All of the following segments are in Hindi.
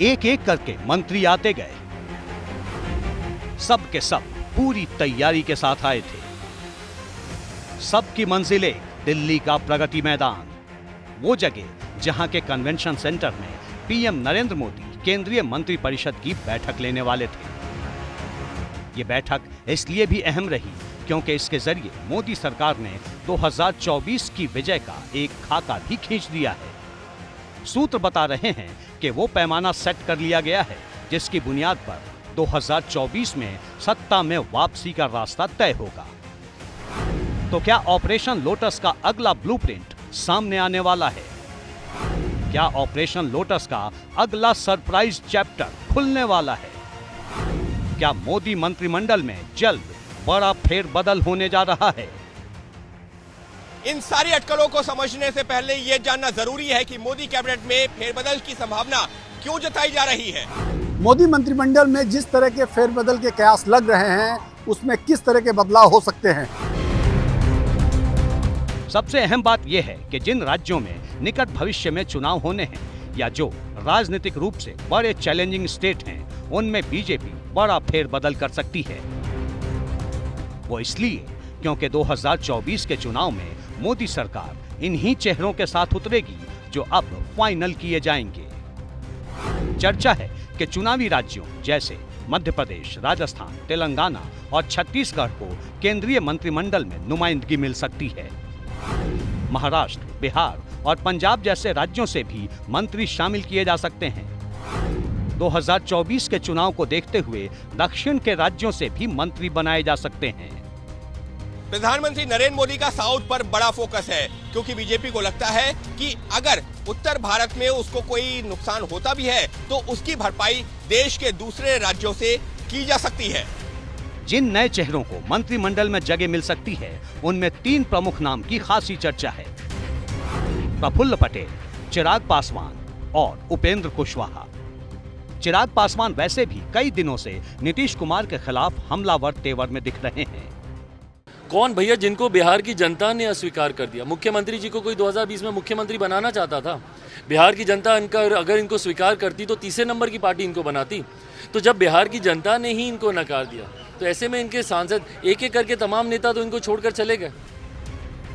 एक एक करके मंत्री आते गए। सब के सब पूरी तैयारी के साथ आए थे। सबकी मंजिलें दिल्ली का प्रगति मैदान, वो जगह जहां के कन्वेंशन सेंटर में पीएम नरेंद्र मोदी केंद्रीय मंत्री परिषद की बैठक लेने वाले थे। ये बैठक इसलिए भी अहम रही क्योंकि इसके जरिए मोदी सरकार ने 2024 की विजय का एक खाका भी खींच दिया है। सूत्र बता रहे हैं कि वो पैमाना सेट कर लिया गया है जिसकी बुनियाद पर 2024 में सत्ता में वापसी का रास्ता तय होगा। तो क्या ऑपरेशन लोटस का अगला ब्लूप्रिंट सामने आने वाला है? क्या ऑपरेशन लोटस का अगला सरप्राइज चैप्टर खुलने वाला है? क्या मोदी मंत्रिमंडल में जल्द बड़ा फेरबदल होने जा रहा है? इन सारी अटकलों को समझने से पहले यह जानना जरूरी है कि मोदी कैबिनेट में फेरबदल की संभावना क्यों जताई जा रही है। मोदी मंत्रिमंडल में जिस तरह के फेरबदल के कयास लग रहे हैं उसमें किस तरह के बदलाव हो सकते हैं। सबसे अहम बात यह है कि जिन राज्यों में निकट भविष्य में चुनाव होने हैं या जो राजनीतिक रूप से बड़े चैलेंजिंग स्टेट हैं, उनमें बीजेपी बड़ा फेरबदल कर सकती है। वो इसलिए क्योंकि 2024 के चुनाव में मोदी सरकार इन्हीं चेहरों के साथ उतरेगी जो अब फाइनल किए जाएंगे। चर्चा है कि चुनावी राज्यों जैसे मध्य प्रदेश, राजस्थान, तेलंगाना और छत्तीसगढ़ को केंद्रीय मंत्रिमंडल में नुमाइंदगी मिल सकती है। महाराष्ट्र, बिहार और पंजाब जैसे राज्यों से भी मंत्री शामिल किए जा सकते हैं। 2024 के चुनाव को देखते हुए दक्षिण के राज्यों से भी मंत्री बनाए जा सकते हैं। प्रधानमंत्री नरेंद्र मोदी का साउथ पर बड़ा फोकस है क्योंकि बीजेपी को लगता है कि अगर उत्तर भारत में उसको कोई नुकसान होता भी है तो उसकी भरपाई देश के दूसरे राज्यों से की जा सकती है। जिन नए चेहरों को मंत्रिमंडल में जगह मिल सकती है उनमें 3 प्रमुख नाम की खासी चर्चा है। प्रफुल्ल पटेल, चिराग पासवान और उपेंद्र कुशवाहा। चिराग पासवान वैसे भी कई दिनों से नीतीश कुमार के खिलाफ हमलावर तेवर में दिख रहे हैं। कौन भैया जिनको बिहार की जनता ने अस्वीकार कर दिया। मुख्यमंत्री जी को कोई 2020 में मुख्यमंत्री बनाना चाहता था। बिहार की जनता अगर इनको स्वीकार करती तो तीसरे नंबर की पार्टी इनको बनाती। तो जब बिहार की जनता ने ही इनको नकार दिया तो ऐसे में इनके सांसद एक एक करके तमाम नेता तो इनको छोड़कर चले गए।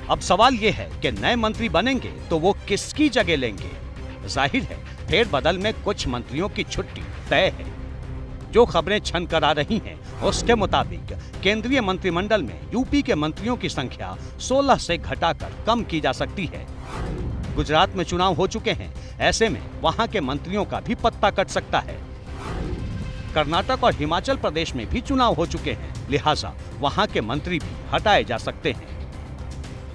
अब सवाल ये है कि नए मंत्री बनेंगे तो वो किसकी जगह लेंगे। जाहिर है फेरबदल में कुछ मंत्रियों की छुट्टी तय है। जो खबरें छन कर आ रही हैं उसके मुताबिक केंद्रीय मंत्रिमंडल में यूपी के मंत्रियों की संख्या 16 से घटाकर कम की जा सकती है। गुजरात में चुनाव हो चुके हैं, ऐसे में वहां के मंत्रियों का भी पत्ता कट सकता है। कर्नाटक और हिमाचल प्रदेश में भी चुनाव हो चुके हैं, लिहाजा वहां के मंत्री भी हटाए जा सकते हैं।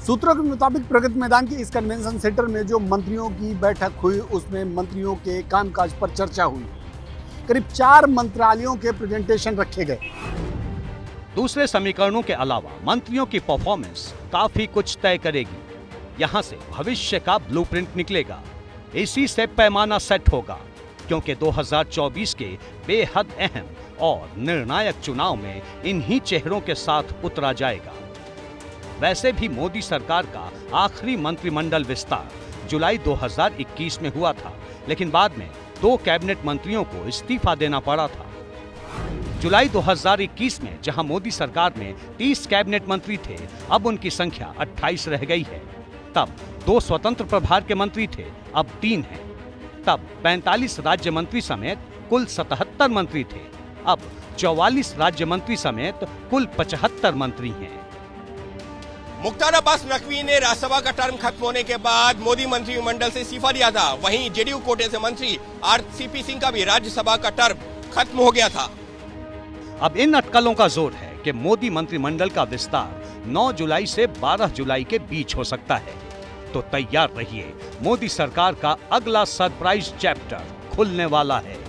सूत्रों के मुताबिक प्रगति मैदान के इस कन्वेंशन सेंटर में जो मंत्रियों की बैठक हुई उसमें मंत्रियों के कामकाज पर चर्चा हुई। करीब 4 मंत्रालयों के प्रेजेंटेशन रखे गए। दूसरे समीकरणों के अलावा मंत्रियों की परफॉर्मेंस काफी कुछ तय करेगी। यहाँ से भविष्य का ब्लूप्रिंट निकलेगा। इसी से पैमाना सेट होगा क्योंकि 2024 के बेहद अहम और निर्णायक चुनाव में इन्हीं चेहरों के साथ उतरा जाएगा। वैसे भी मोदी सरकार का आखिरी मंत्रिमंडल विस्तार जुलाई 2021 में हुआ था, लेकिन बाद में 2 कैबिनेट मंत्रियों को इस्तीफा देना पड़ा था। जुलाई 2021 में जहां मोदी सरकार में 30 कैबिनेट मंत्री थे, अब उनकी संख्या 28 रह गई है। तब 2 स्वतंत्र प्रभार के मंत्री थे, अब 3 हैं। तब 45 राज्य मंत्री समेत कुल 77 मंत्री थे, अब 44 राज्य मंत्री समेत कुल 75 मंत्री हैं। मुख्तार अब्बास नकवी ने राज्यसभा का टर्म खत्म होने के बाद मोदी मंत्रिमंडल से इस्तीफा दिया था। वहीं जेडीयू कोटे से मंत्री आरसीपी सिंह का भी राज्यसभा का टर्म खत्म हो गया था। अब इन अटकलों का जोर है कि मोदी मंत्रिमंडल का विस्तार 9 जुलाई से 12 जुलाई के बीच हो सकता है। तो तैयार रहिए, मोदी सरकार का अगला सरप्राइज चैप्टर खुलने वाला है।